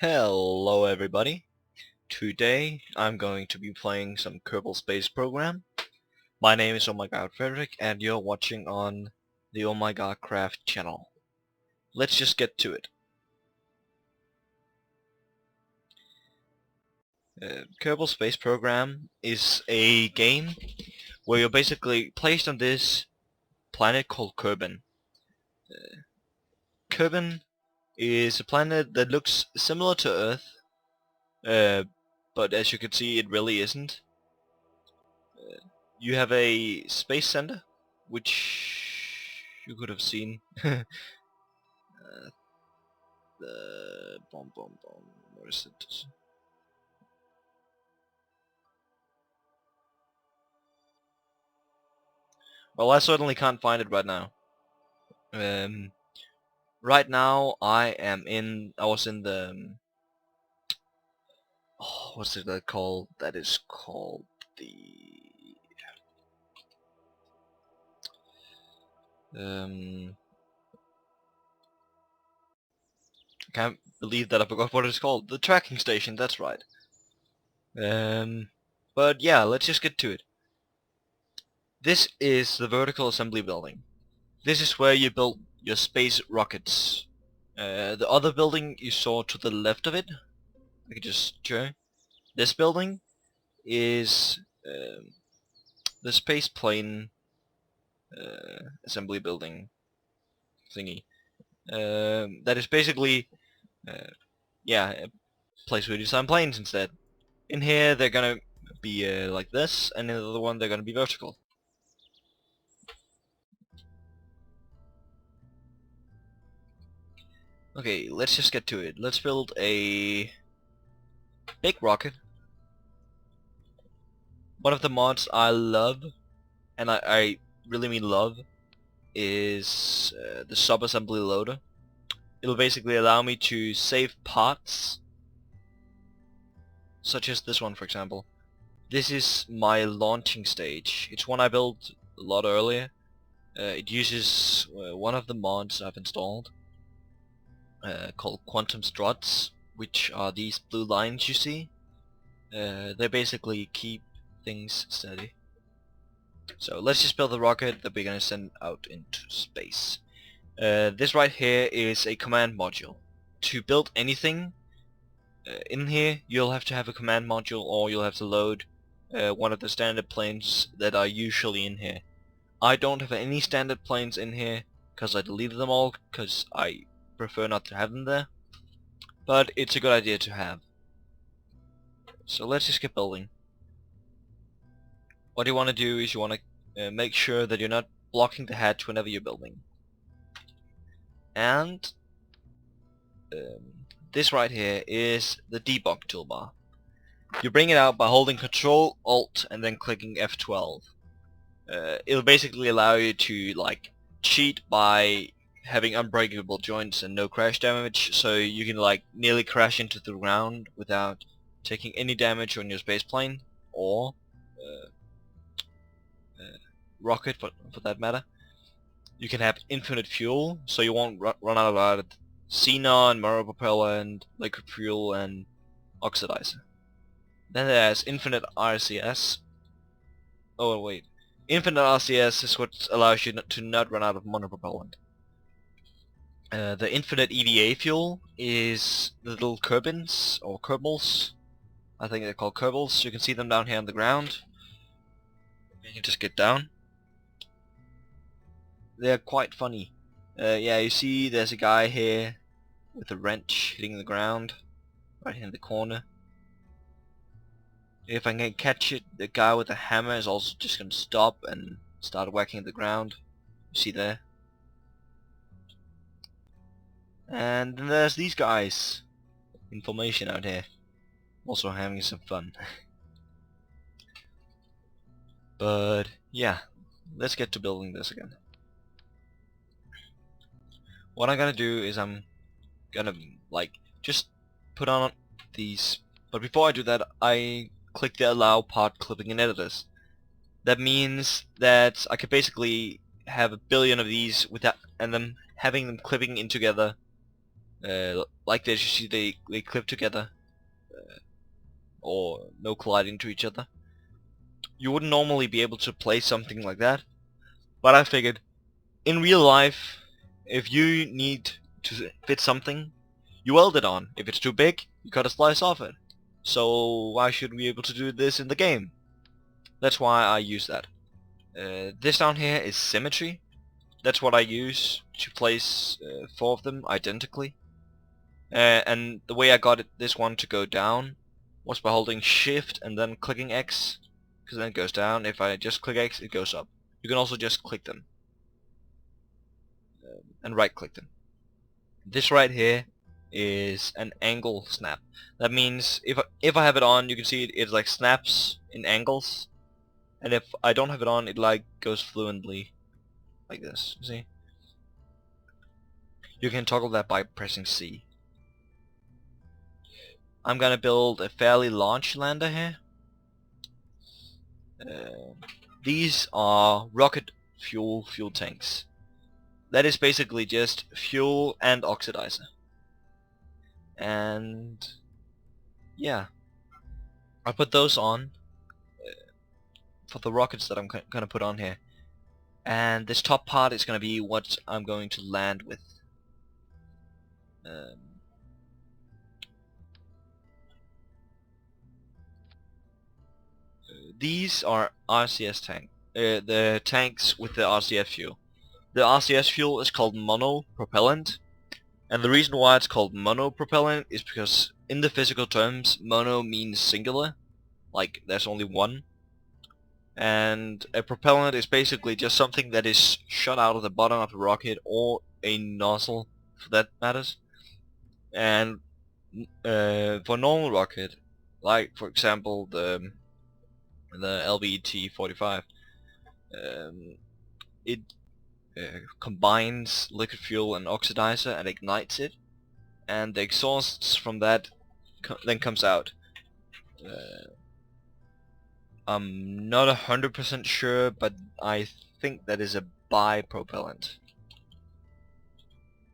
Hello everybody. Today I'm going to be playing some Kerbal Space Program. My name is Oh My God Frederick and you're watching on the Oh My God Craft channel. Let's just get to it. Kerbal Space Program is a game where you're basically placed on this planet called Kerbin. Kerbin is a planet that looks similar to Earth, but as you can see it really isn't. You have a space center, which you could have seen. The bomb. Where is it? Well, I certainly can't find it right now. Um, right now I was in the oh, what's it called? That is called the um. I can't believe that I forgot what it's called. The tracking station. That's right. But yeah, let's just get to it. This is the vertical assembly building. This is where you build your space rockets. The other building you saw to the left of it, I can just show. This building is the space plane assembly building thingy. That is basically, yeah, a place where you design planes instead. In here they're gonna be like this, and in the other one they're gonna be vertical. Okay, let's just get to it. Let's build a big rocket. One of the mods I love, and I really mean love, is the sub-assembly loader. It'll basically allow me to save parts, such as this one for example. This is my launching stage. It's one I built a lot earlier. It uses one of the mods I've installed called Quantum Struts, which are these blue lines you see. They basically keep things steady. So let's just build the rocket that we're gonna send out into space. This right here is a command module. To build anything in here, you'll have to have a command module, or you'll have to load one of the standard planes that are usually in here. I don't have any standard planes in here because I deleted them all because I prefer not to have them there. But it's a good idea to have. So let's just get building. What you want to do is you want to make sure that you're not blocking the hatch whenever you're building. And this right here is the debug toolbar. You bring it out by holding Control Alt and then clicking F12. It'll basically allow you to like cheat by having unbreakable joints and no crash damage, so you can like nearly crash into the ground without taking any damage on your space plane or rocket for that matter. You can have infinite fuel, so you won't run out of xenon, mirror propellant, liquid fuel, and oxidizer. Then there's infinite RCS. Oh wait, infinite RCS is what allows you to not run out of monopropellant. The infinite EVA fuel is the little Kerbins, or Kerbals. I think they're called Kerbals. You can see them down here on the ground. You can just get down. They're quite funny. Yeah, you see there's a guy here with a wrench hitting the ground, right here in the corner. If I can catch it, the guy with the hammer is also just going to stop and start whacking the ground. You see there? And then there's these guys in formation out here, also having some fun. But yeah, let's get to building this again. What I'm gonna do is I'm gonna like just put on these, but before I do that I click the allow part clipping in editors. That means that I could basically have a billion of these without having them clipping in together Like this, you see they clip together, or no colliding to each other. You wouldn't normally be able to place something like that, but I figured in real life, if you need to fit something, you weld it on. If it's too big, you cut a slice off it. So why should we be able to do this in the game? That's why I use that. This down here is symmetry. That's what I use to place 4 of them identically. And the way I got this one to go down was by holding shift and then clicking X, because then it goes down. If I just click X, it goes up. You can also just click them and right click them. This right here is an angle snap. That means if I have it on, you can see it like snaps in angles, and if I don't have it on, it like goes fluently like this. See? You can toggle that by pressing C. I'm gonna build a fairly large lander here. These are rocket fuel tanks. That is basically just fuel and oxidizer. And yeah, I put those on for the rockets that I'm gonna put on here. And this top part is gonna be what I'm going to land with. These are RCS tank, the tanks with the RCS fuel. The RCS fuel is called monopropellant, and the reason why it's called monopropellant is because in the physical terms, mono means singular, like there's only one, and a propellant is basically just something that is shot out of the bottom of a rocket or a nozzle, for that matters. And for normal rocket, like for example the LBT-45, it combines liquid fuel and oxidizer and ignites it, and the exhausts from that then comes out. I'm not 100% sure, but I think that is a bipropellant.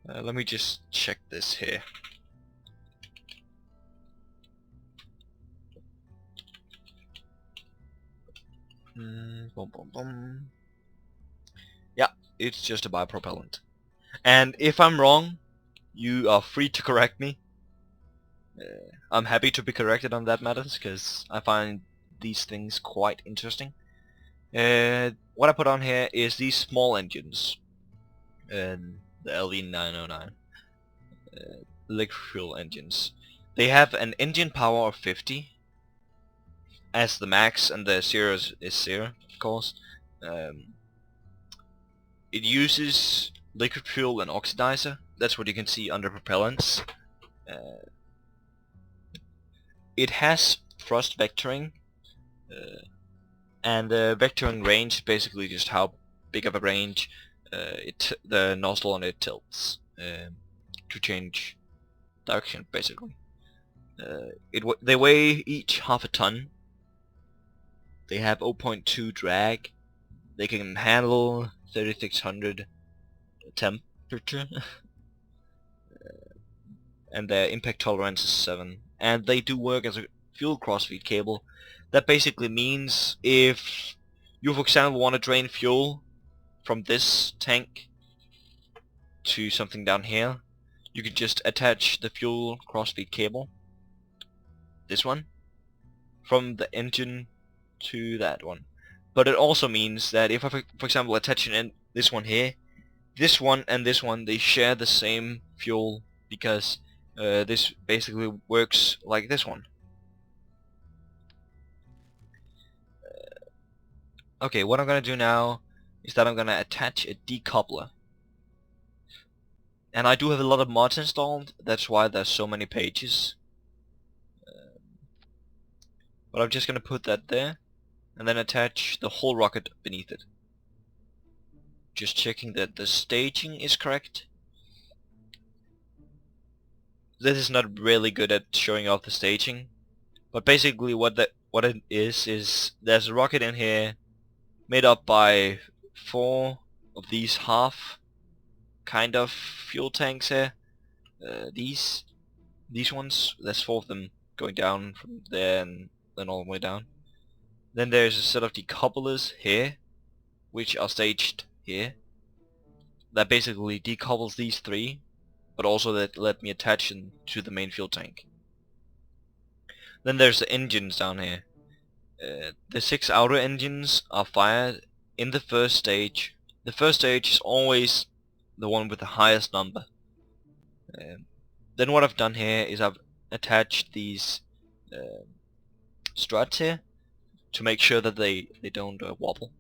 Let me just check this here. Boom, boom, boom. Yeah, it's just a bipropellant. And if I'm wrong, you are free to correct me. I'm happy to be corrected on that matters, because I find these things quite interesting. What I put on here is these small engines. The LV909. Liquid fuel engines. They have an engine power of 50 as the max, and the 0 is 0, of course. It uses liquid fuel and oxidizer. That's what you can see under propellants. It has thrust vectoring, and the vectoring range is basically just how big of a range the nozzle on it tilts to change direction, basically. They weigh each half a ton. They have 0.2 drag. They can handle 3600 temperature. And their impact tolerance is 7. And they do work as a fuel crossfeed cable. That basically means if you, for example, want to drain fuel from this tank to something down here, you can just attach the fuel crossfeed cable, this one, from the engine to that one. But it also means that if I, for example, attach this one here, this one and this one, they share the same fuel, because this basically works like this one. Okay, what I'm gonna do now is that I'm gonna attach a decoupler. And I do have a lot of mods installed, that's why there's so many pages. But I'm just gonna put that there, and then attach the whole rocket beneath it. Just checking that the staging is correct. This is not really good at showing off the staging, but basically what it is there's a rocket in here made up by 4 of these half kind of fuel tanks here. these ones. There's 4 of them going down from there and then all the way down. Then there's a set of decouplers here, which are staged here. That basically decouples these 3, but also that let me attach them to the main fuel tank. Then there's the engines down here. The 6 outer engines are fired in the first stage. The first stage is always the one with the highest number. Then what I've done here is I've attached these struts here to make sure that they don't wobble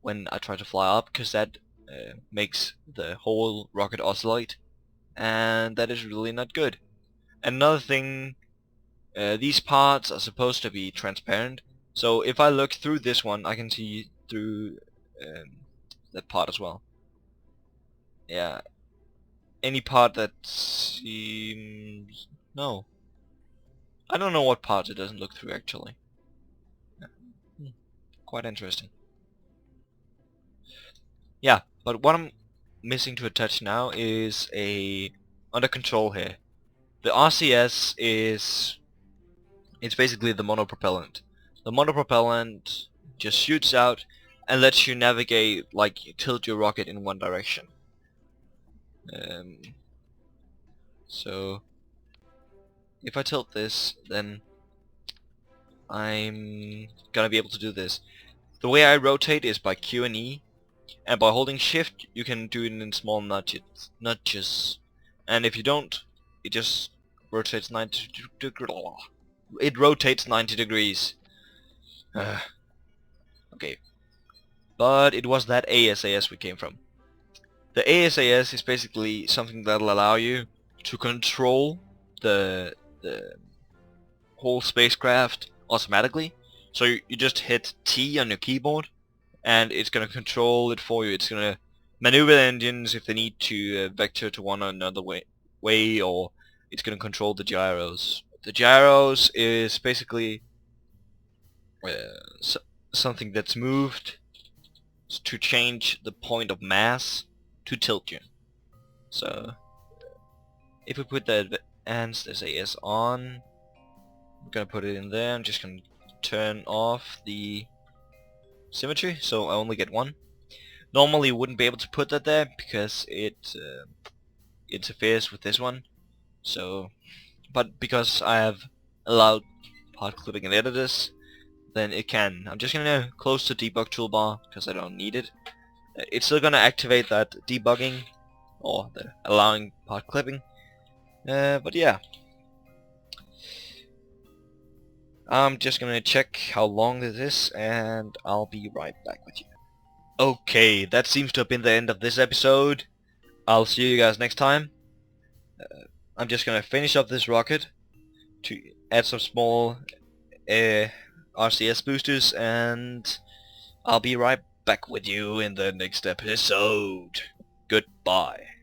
when I try to fly up, because that makes the whole rocket oscillate, and that is really not good. Another thing, these parts are supposed to be transparent, so if I look through this one I can see through that part as well. Yeah, any part that seems... no, I don't know what parts it doesn't look through actually. Quite interesting. Yeah, but what I'm missing to attach now is a under control here. The RCS is... it's basically the monopropellant. The monopropellant just shoots out and lets you navigate, like you tilt your rocket in one direction. So if I tilt this, then I'm gonna be able to do this. The way I rotate is by Q and E, and by holding shift you can do it in small nudges. And if you don't, it just rotates 90 degrees. It rotates 90 degrees. Okay. But it was that ASAS we came from. The ASAS is basically something that'll allow you to control the whole spacecraft automatically. So you just hit T on your keyboard and it's gonna control it for you. It's gonna maneuver the engines if they need to vector to one or another way, or it's gonna control the gyros. The gyros is basically something that's moved to change the point of mass to tilt you. So if we put the advanced SAS on, I'm gonna put it in there. I'm just gonna turn off the symmetry, so I only get 1. Normally you wouldn't be able to put that there because it interferes with this one. So, but because I have allowed part clipping and editors, then it can. I'm just gonna close the debug toolbar because I don't need it. It's still gonna activate that debugging or the allowing part clipping. But yeah, I'm just gonna check how long this is and I'll be right back with you. Okay, that seems to have been the end of this episode. I'll see you guys next time. I'm just gonna finish up this rocket to add some small RCS boosters, and I'll be right back with you in the next episode. Goodbye.